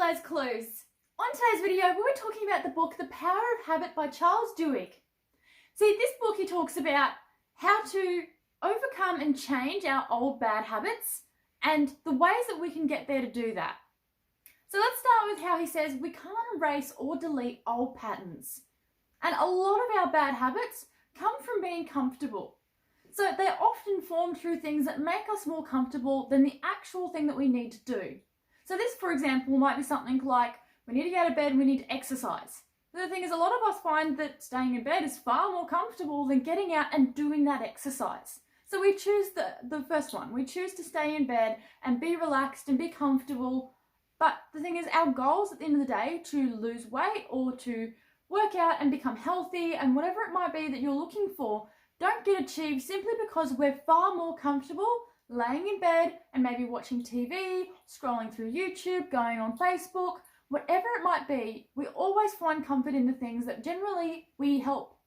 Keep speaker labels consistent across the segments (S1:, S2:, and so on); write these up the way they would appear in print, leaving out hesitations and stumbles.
S1: today's clues. On today's video, we're talking about the book The Power of Habit by Charles Duhigg. See, this book he talks about how to overcome and change our old bad habits and the ways that we can get there to do that. So let's start with how he says we can't erase or delete old patterns. And a lot of our bad habits come from being comfortable. So they're often formed through things that make us more comfortable than the actual thing that we need to do. So this, for example, might be something like we need to get out of bed, we need to exercise. The thing is, a lot of us find that staying in bed is far more comfortable than getting out and doing that exercise. So we choose the first one. We choose to stay in bed and be relaxed and be comfortable. But the thing is, our goals at the end of the day to lose weight or to work out and become healthy and whatever it might be that you're looking for don't get achieved simply because we're far more comfortable laying in bed and maybe watching TV, scrolling through YouTube, going on Facebook, whatever it might be. We always find comfort in the things that generally help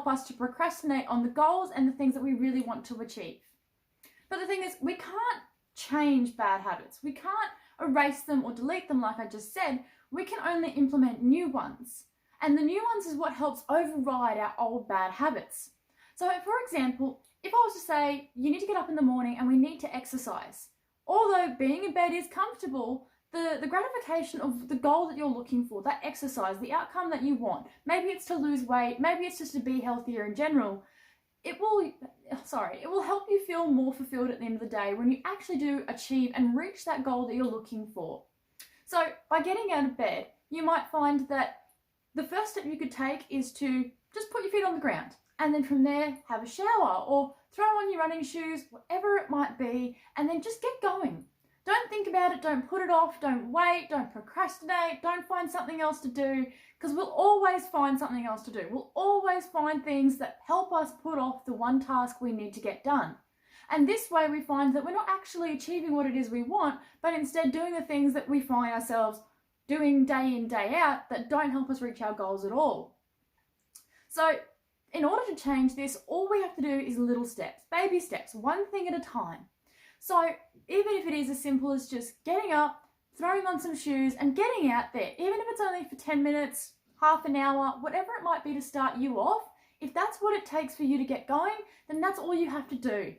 S1: us to procrastinate on the goals and the things that we really want to achieve. But the thing is, we can't change bad habits. We can't erase them or delete them like I just said. We can only implement new ones. And the new ones is what helps override our old bad habits. So for example, if I was to say, you need to get up in the morning and we need to exercise. Although being in bed is comfortable, the gratification of the goal that you're looking for, that exercise, the outcome that you want, maybe it's to lose weight, maybe it's just to be healthier in general, it will help you feel more fulfilled at the end of the day when you actually do achieve and reach that goal that you're looking for. So by getting out of bed, you might find that the first step you could take is to just put your feet on the ground. And then from there, have a shower or throw on your running shoes, whatever it might be, and then just get going. Don't think about it, don't put it off, don't wait, don't procrastinate, don't find something else to do, because we'll always find something else to do. We'll always find things that help us put off the one task we need to get done. And this way we find that we're not actually achieving what it is we want, but instead doing the things that we find ourselves doing day in, day out that don't help us reach our goals at all. So in order to change this, all we have to do is little steps, baby steps, one thing at a time. So even if it is as simple as just getting up, throwing on some shoes and getting out there, even if it's only for 10 minutes, half an hour, whatever it might be to start you off, if that's what it takes for you to get going, then that's all you have to do.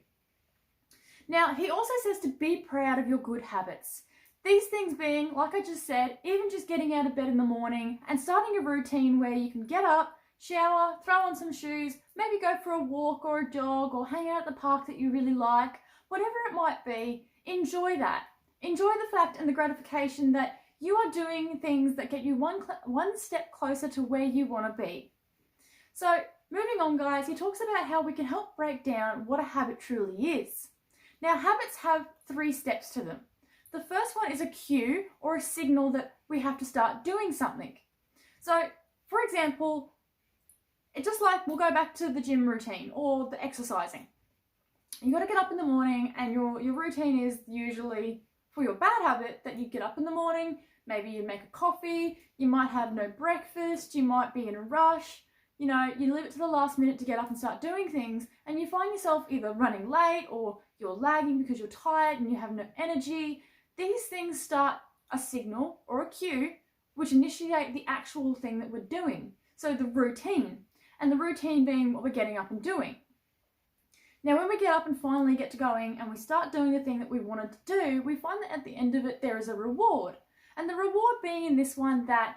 S1: Now, he also says to be proud of your good habits. These things being, like I just said, even just getting out of bed in the morning and starting a routine where you can get up, shower, throw on some shoes, maybe go for a walk or a jog or hang out at the park that you really like, whatever it might be, enjoy that. Enjoy the fact and the gratification that you are doing things that get you one step closer to where you want to be. So moving on, guys, he talks about how we can help break down what a habit truly is. Now, habits have 3 steps to them. The first one is a cue or a signal that we have to start doing something. So, for example, it's just like we'll go back to the gym routine or the exercising. You got to get up in the morning and your routine is usually for your bad habit that you get up in the morning, maybe you make a coffee, you might have no breakfast, you might be in a rush, you leave it to the last minute to get up and start doing things and you find yourself either running late or you're lagging because you're tired and you have no energy. These things start a signal or a cue which initiate the actual thing that we're doing. So the routine, and the routine being what we're getting up and doing. Now when we get up and finally get to going and we start doing the thing that we wanted to do, we find that at the end of it there is a reward. And the reward being in this one that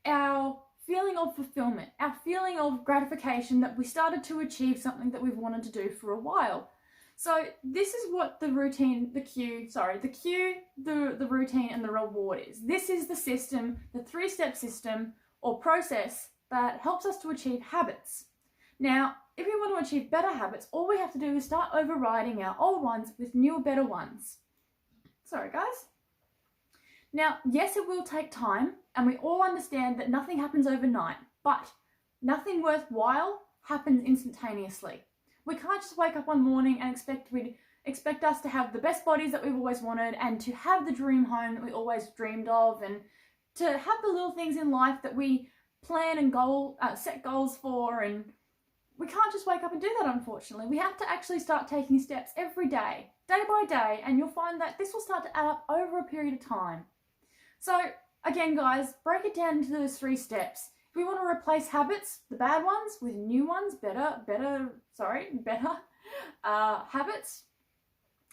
S1: our feeling of fulfillment, our feeling of gratification that we started to achieve something that we've wanted to do for a while. So this is what the routine, the cue, the routine and the reward is. This is the system, the 3-step system or process that helps us to achieve habits. Now, if we want to achieve better habits, all we have to do is start overriding our old ones with newer, better ones. Sorry, guys. Now, yes, it will take time, and we all understand that nothing happens overnight, but nothing worthwhile happens instantaneously. We can't just wake up one morning and expect us to have the best bodies that we've always wanted and to have the dream home that we always dreamed of and to have the little things in life that we plan and set goals for, and we can't just wake up and do that, unfortunately. We have to actually start taking steps every day, day by day, and you'll find that this will start to add up over a period of time. So again, guys, break it down into those 3 steps. If we want to replace habits, the bad ones, with new ones, better habits,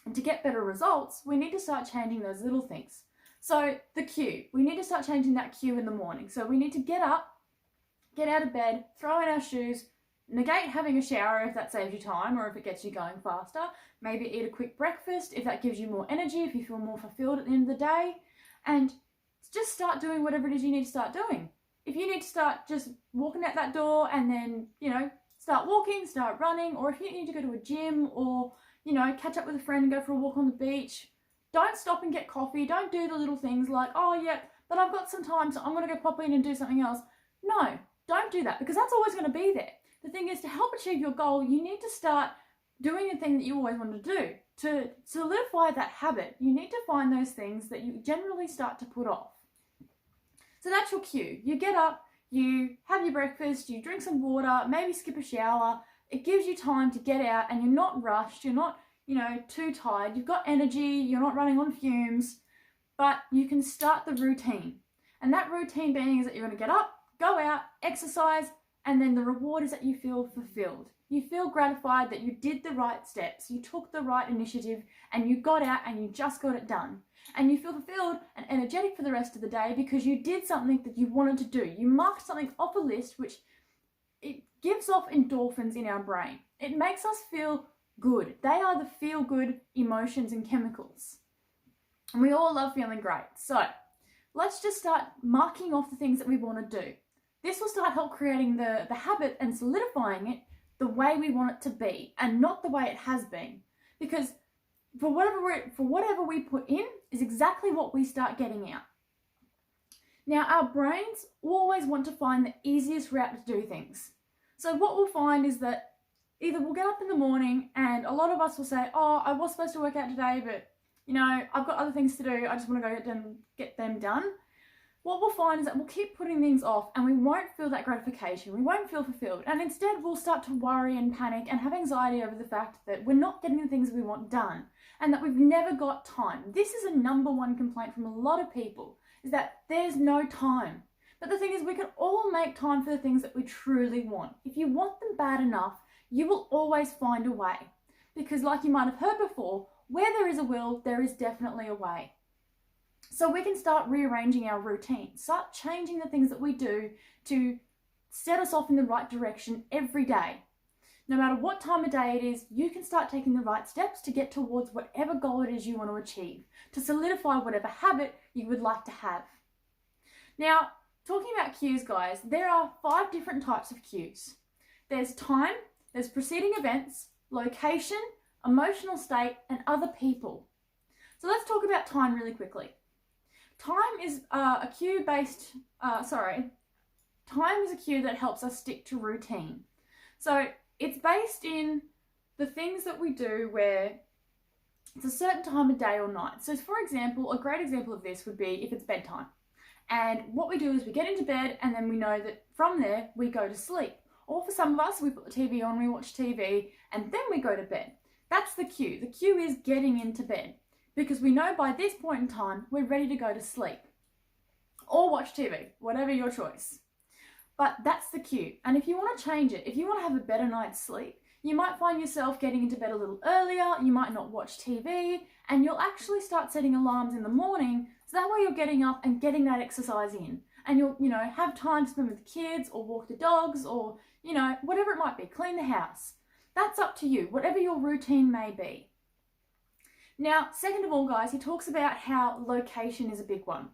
S1: and to get better results, we need to start changing those little things. So the cue, we need to start changing that cue in the morning. So we need to get up, get out of bed, throw in our shoes, negate having a shower if that saves you time or if it gets you going faster. Maybe eat a quick breakfast if that gives you more energy, if you feel more fulfilled at the end of the day. And just start doing whatever it is you need to start doing. If you need to start just walking out that door and then, start walking, start running, or if you need to go to a gym or, catch up with a friend and go for a walk on the beach, don't stop and get coffee. Don't do the little things like, oh yeah, but I've got some time, so I'm going to go pop in and do something else. No, don't do that, because that's always going to be there. The thing is, to help achieve your goal, you need to start doing the thing that you always want to do. To solidify that habit, you need to find those things that you generally start to put off. So that's your cue. You get up, you have your breakfast, you drink some water, maybe skip a shower. It gives you time to get out and you're not rushed, you're not, too tired. You've got energy, you're not running on fumes, but you can start the routine. And that routine being is that you're going to get up, go out, exercise, and then the reward is that you feel fulfilled. You feel gratified that you did the right steps, you took the right initiative, and you got out and you just got it done. And you feel fulfilled and energetic for the rest of the day because you did something that you wanted to do. You marked something off a list, which it gives off endorphins in our brain. It makes us feel good. They are the feel-good emotions and chemicals. And we all love feeling great. So let's just start marking off the things that we want to do. This will start help creating the habit and solidifying it the way we want it to be and not the way it has been. Because for whatever we put in is exactly what we start getting out. Now, our brains always want to find the easiest route to do things. So what we'll find is that either we'll get up in the morning and a lot of us will say, oh, I was supposed to work out today, but I've got other things to do. I just want to go get them done. What we'll find is that we'll keep putting things off and we won't feel that gratification. We won't feel fulfilled. And instead we'll start to worry and panic and have anxiety over the fact that we're not getting the things we want done and that we've never got time. This is a number one complaint from a lot of people, is that there's no time. But the thing is, we can all make time for the things that we truly want. If you want them bad enough, you will always find a way. Because like you might have heard before, where there is a will, there is definitely a way. So we can start rearranging our routine, start changing the things that we do to set us off in the right direction every day. No matter what time of day it is, you can start taking the right steps to get towards whatever goal it is you want to achieve, to solidify whatever habit you would like to have. Now, talking about cues, guys, there are 5 different types of cues. There's time, there's preceding events, location, emotional state, and other people. So let's talk about time really quickly. Time is a cue that helps us stick to routine. So it's based in the things that we do where it's a certain time of day or night. So for example, a great example of this would be if it's bedtime. And what we do is we get into bed and then we know that from there we go to sleep. Or for some of us, we put the TV on, we watch TV, and then we go to bed. That's the cue. The cue is getting into bed. Because we know by this point in time, we're ready to go to sleep. Or watch TV, whatever your choice. But that's the cue. And if you want to change it, if you want to have a better night's sleep, you might find yourself getting into bed a little earlier, you might not watch TV, and you'll actually start setting alarms in the morning, so that way you're getting up and getting that exercise in. And you'll, have time to spend with the kids, or walk the dogs, or, whatever it might be, clean the house. That's up to you, whatever your routine may be. Now, second of all, guys, he talks about how location is a big one.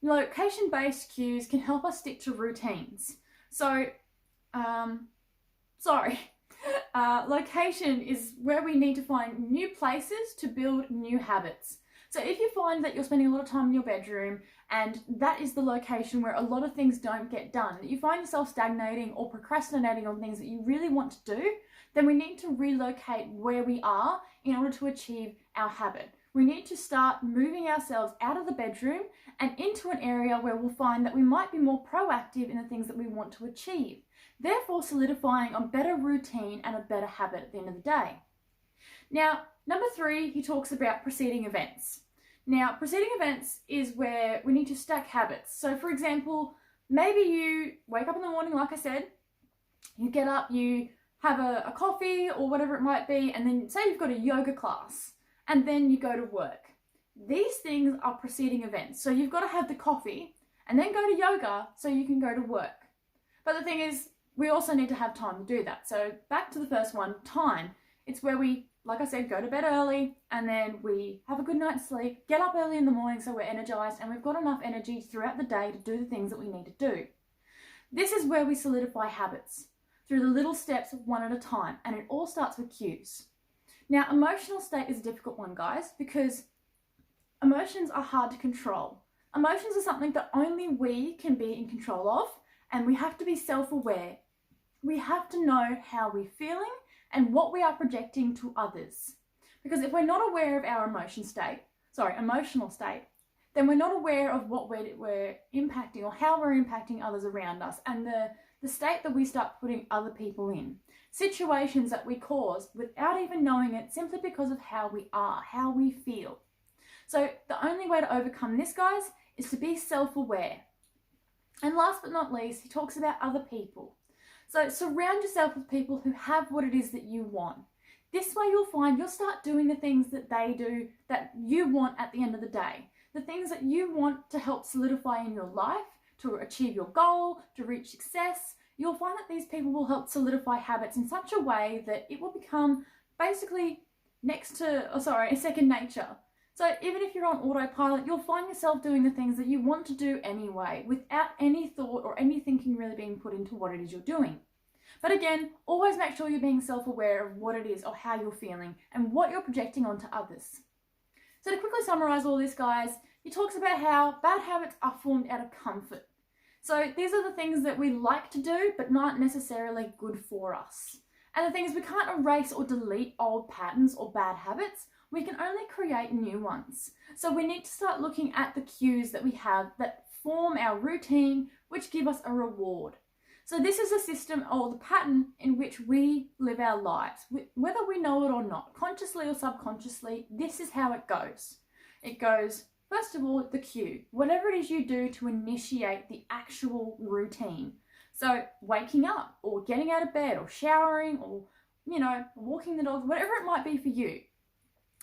S1: Location-based cues can help us stick to routines. So, location is where we need to find new places to build new habits. So if you find that you're spending a lot of time in your bedroom and that is the location where a lot of things don't get done, that you find yourself stagnating or procrastinating on things that you really want to do, then we need to relocate where we are in order to achieve our habit. We need to start moving ourselves out of the bedroom and into an area where we'll find that we might be more proactive in the things that we want to achieve, therefore solidifying a better routine and a better habit at the end of the day. Now, number 3, he talks about preceding events. Now, preceding events is where we need to stack habits. So for example, maybe you wake up in the morning, like I said, you get up, you have a coffee or whatever it might be, and then say you've got a yoga class, and then you go to work. These things are preceding events. So you've got to have the coffee and then go to yoga so you can go to work. But the thing is, we also need to have time to do that. So back to the first one, time. It's where we, like I said, go to bed early and then we have a good night's sleep, get up early in the morning so we're energized and we've got enough energy throughout the day to do the things that we need to do. This is where we solidify habits through the little steps one at a time, and it all starts with cues. Now, emotional state is a difficult one, guys, because emotions are hard to control. Emotions are something that only we can be in control of, and we have to be self-aware. We have to know how we're feeling and what we are projecting to others. Because if we're not aware of our emotional state, then we're not aware of what we're impacting or how we're impacting others around us, and the state that we start putting other people in. Situations that we cause without even knowing it, simply because of how we are, how we feel. So the only way to overcome this, guys, is to be self-aware. And last but not least, he talks about other people. So surround yourself with people who have what it is that you want. This way you'll find you'll start doing the things that they do that you want at the end of the day. The things that you want to help solidify in your life, to achieve your goal, to reach success. You'll find that these people will help solidify habits in such a way that it will become basically second nature. So even if you're on autopilot, you'll find yourself doing the things that you want to do anyway, without any thought or any thinking really being put into what it is you're doing. But again, always make sure you're being self-aware of what it is or how you're feeling and what you're projecting onto others. So to quickly summarize all this, guys, he talks about how bad habits are formed out of comfort. So these are the things that we like to do, but not necessarily good for us. And the thing is, we can't erase or delete old patterns or bad habits. We can only create new ones. So we need to start looking at the cues that we have that form our routine, which give us a reward. So this is a system or the pattern in which we live our lives. Whether we know it or not, consciously or subconsciously, this is how it goes. It goes, first of all, the cue. Whatever it is you do to initiate the actual routine. So waking up or getting out of bed or showering or, walking the dog, whatever it might be for you.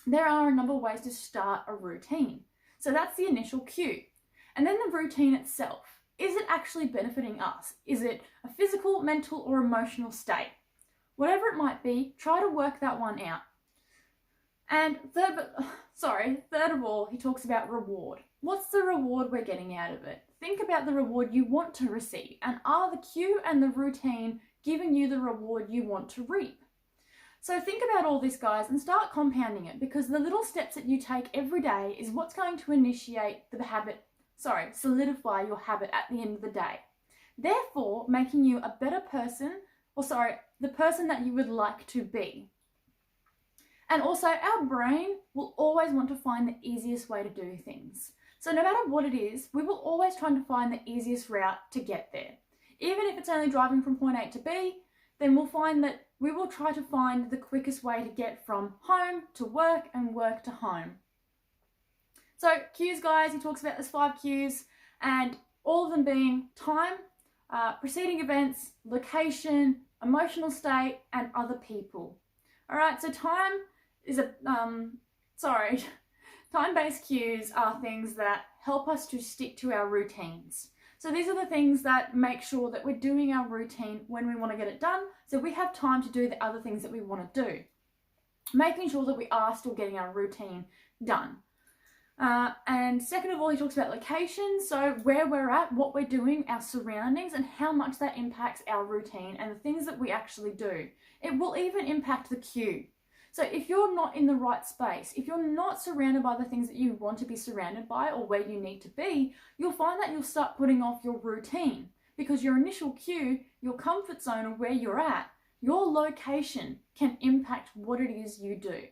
S1: There are a number of ways to start a routine. So that's the initial cue. And then the routine itself. Is it actually benefiting us? Is it a physical, mental, or emotional state? Whatever it might be, try to work that one out. And third of all, he talks about reward. What's the reward we're getting out of it? Think about the reward you want to receive, and are the cue and the routine giving you the reward you want to reap? So think about all this, guys, and start compounding it, because the little steps that you take every day is what's going to solidify your habit at the end of the day. Therefore, making you a better person, the person that you would like to be. And also, our brain will always want to find the easiest way to do things. So no matter what it is, we will always try to find the easiest route to get there. Even if it's only driving from point A to B, then we'll find that we will try to find the quickest way to get from home to work and work to home. So cues, guys, he talks about there's 5 cues, and all of them being time, preceding events, location, emotional state, and other people. All right, so time-based cues are things that help us to stick to our routines. So these are the things that make sure that we're doing our routine when we want to get it done, so we have time to do the other things that we want to do. Making sure that we are still getting our routine done. And second of all, he talks about location, so where we're at, what we're doing, our surroundings, and how much that impacts our routine and the things that we actually do. It will even impact the cue. So if you're not in the right space, if you're not surrounded by the things that you want to be surrounded by or where you need to be, you'll find that you'll start putting off your routine, because your initial cue, your comfort zone of where you're at, your location can impact what it is you do.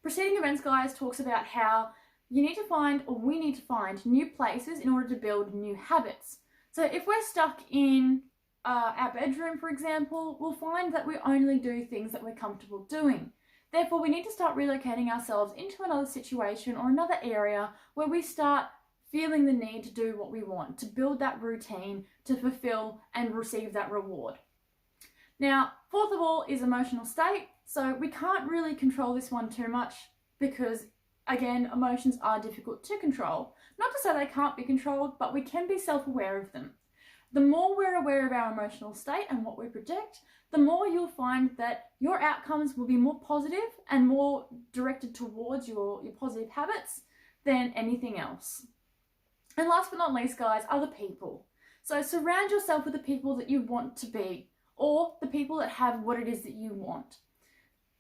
S1: Preceding events, guys, talks about how we need to find new places in order to build new habits. So if we're stuck in our bedroom, for example, we'll find that we only do things that we're comfortable doing. Therefore, we need to start relocating ourselves into another situation or another area where we start feeling the need to do what we want, to build that routine, to fulfill and receive that reward. Now, fourth of all is emotional state. So we can't really control this one too much because, again, emotions are difficult to control. Not to say they can't be controlled, but we can be self-aware of them. The more we're aware of our emotional state and what we project, the more you'll find that your outcomes will be more positive and more directed towards your positive habits than anything else. And last but not least, guys, are the people. So surround yourself with the people that you want to be, or the people that have what it is that you want.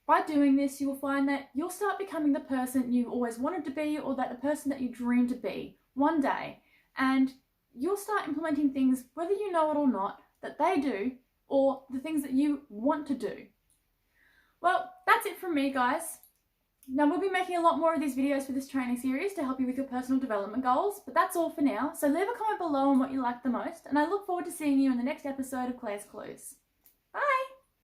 S1: By doing this, you will find that you'll start becoming the person you always wanted to be, or that the person that you dreamed to be one day. And you'll start implementing things, whether you know it or not, that they do, or the things that you want to do. Well, that's it from me, guys. Now, we'll be making a lot more of these videos for this training series to help you with your personal development goals, but that's all for now. So leave a comment below on what you like the most, and I look forward to seeing you in the next episode of Claire's Clues.